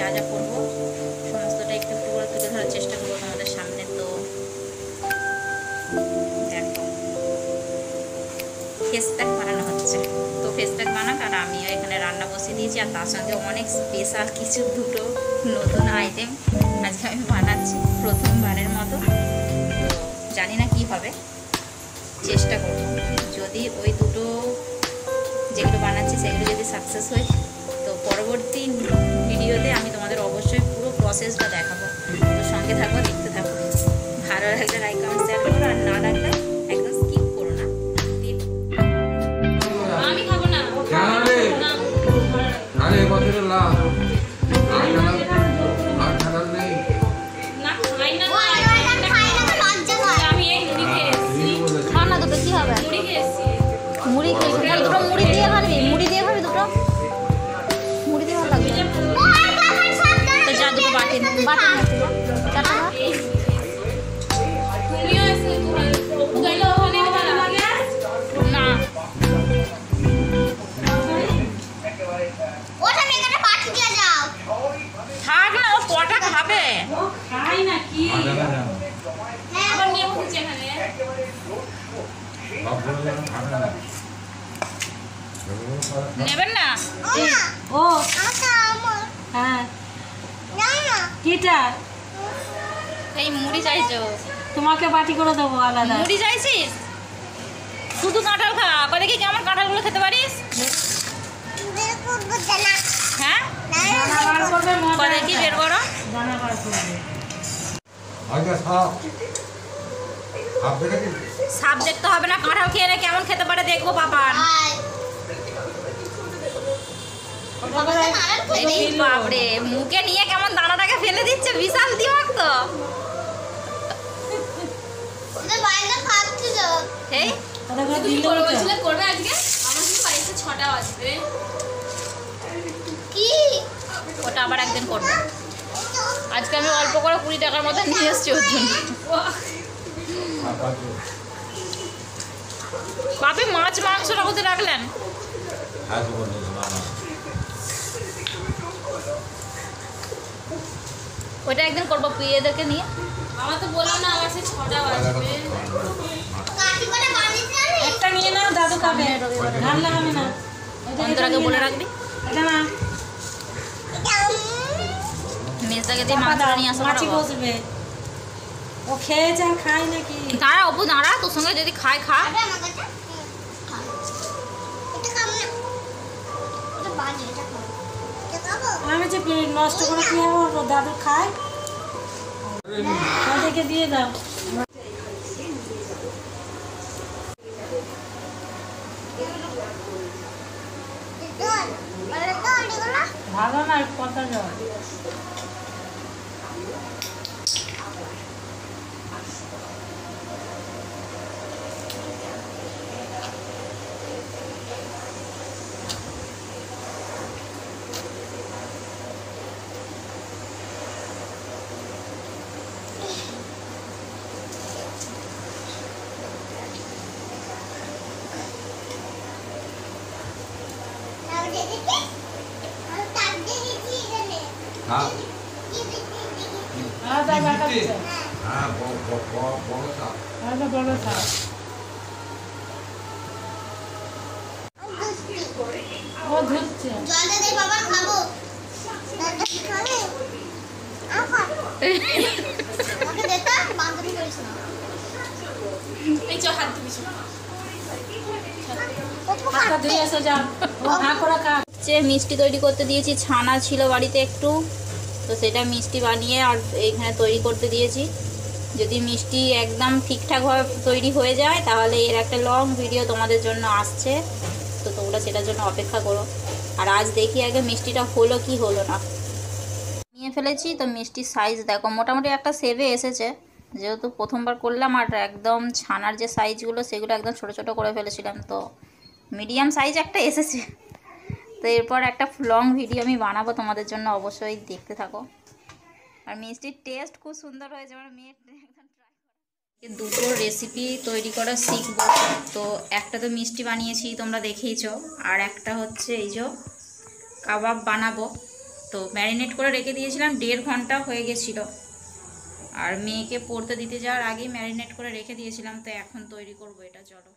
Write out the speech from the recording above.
যা যা করবো সমস্তটা একটু একটু করে তুলে ধরার চেষ্টা করবো তোমাদের সামনে। তো দেখো ফেস প্যাক বানানো হচ্ছে, তো ফেস প্যাক বানাক আর আমিও এখানে রান্না বসিয়ে দিয়েছি। আর তার সঙ্গে অনেক স্পেশাল কিছু দুটো নতুন আইটেম আজকে আমি বানাচ্ছি প্রথমবারের মতো। তো জানি না কি হবে, চেষ্টা করব। যদি ওই দুটো যেগুলো বানাচ্ছি সেগুলো যদি সাকসেস হয় তো পরবর্তী ভিডিওতে আমি তোমাদের অবশ্যই পুরো প্রসেসটা দেখাবো। তো সঙ্গে থাকবো, দেখতে থাকবো। ভালো লাগলে লাইক কমেন্ট শেয়ার করো, আর না লাগলে একদম স্কিপ করো না। আমি খাবো না। মুড়ি খেয়েছি, দুটো মুড়ি দিয়ে খাবি, মুড়ি দিয়ে খাবি দুটো, মুড়ি দিয়ে ভালো লাগবে। তো যা দুটো বাটি বাটি চাটা না থাক না, ও কটা খাবে? খাই না কি নেবেন না? ও হ্যাঁ কিটা এই মুড়ি চাইছো? তোমাকে বাটি করে দেবো আলাদা। মুড়ি চাইছিস? শুধু কাঁঠাল খা, কলে কি কেমন কাঁঠালগুলো খেতে পারিস? হ্যাঁ কলে কি বের করো? সাপ দেখতে হবে না, কাঁঠাল খেয়ে নে কেমন খেতে পারে দেখবো বাবার। বাপরে মুখে নিয়ে কেমন দানাটাকে ফেলে দিচ্ছে, বিশাল দিমাগ তো। এই করবে আজকে আমার শুধু বাড়িতে 6টা বাজবে কি ওটা আবার একদিন করবো। আজকে আমি অল্প করে 20 টাকার মতো নিয়ে এসছি ওর জন্য। বাপি মাছ মাংসটা কোথায় রাখলেন? ওইটা একদিন করবো প্রিয়দেরকে নিয়ে। আমার তো বললাম না আমার সে 6টা বাজবে। একটা নিয়ে নাও, দাদু খাবে, ধান লাগাবে না। অন্তরাকে বলে রাখবি এটা না মেজদাকে দিয়ে মাছটা নিয়ে আসা মাছি বসবে। ও খেয়েছে আর খায় নাকি? দাঁড়া অপু দাঁড়া, তোর সঙ্গে যদি খায় খা। আমি যে নষ্ট করে কি হবে, দাদু খায়, তাদেরকে দিয়ে দাও। ভালো না কথা জল। মিষ্টি তৈরি করতে দিয়েছি, ছানা ছিল বাড়িতে একটু, তো সেটা মিষ্টি বানিয়ে আর এইখানে তৈরি করতে দিয়েছি। যদি মিষ্টি একদম ঠিকঠাকভাবে তৈরি হয়ে যায় তাহলে এর একটা লং ভিডিও তোমাদের জন্য আসছে, তো তোমরা সেটার জন্য অপেক্ষা করো। আর আজ দেখি আগে মিষ্টিটা হলো কি হলো না। নিয়ে ফেলেছি, তো মিষ্টির সাইজ দেখো মোটামুটি একটা শেপে এসেছে, যেহেতু প্রথমবার করলাম। আর একদম ছানার যে সাইজগুলো সেগুলো একদম ছোট ছোট করে ফেলেছিলাম, তো মিডিয়াম সাইজ একটা এসেছে। তো এরপর একটা লং ভিডিও আমি বানাবো তোমাদের জন্য, অবশ্যই দেখতে থাকো। আর মিষ্টির টেস্ট খুব সুন্দর হয়েছে, আমার মেয়ের দুটো রেসিপি তৈরি করা শিখবো। তো একটা তো মিষ্টি বানিয়েছি তোমরা দেখেইছো, আর একটা হচ্ছে এই যে কাবাব বানাবো। তো তো ম্যারিনেট করে রেখে দিয়েছিলাম, 1.5 ঘন্টা হয়ে গেছিলো। আর মেয়েকে পড়তে দিতে যাওয়ার আগেই ম্যারিনেট করে রেখে দিয়েছিলাম। তো এখন তৈরি করব এটা, চলো।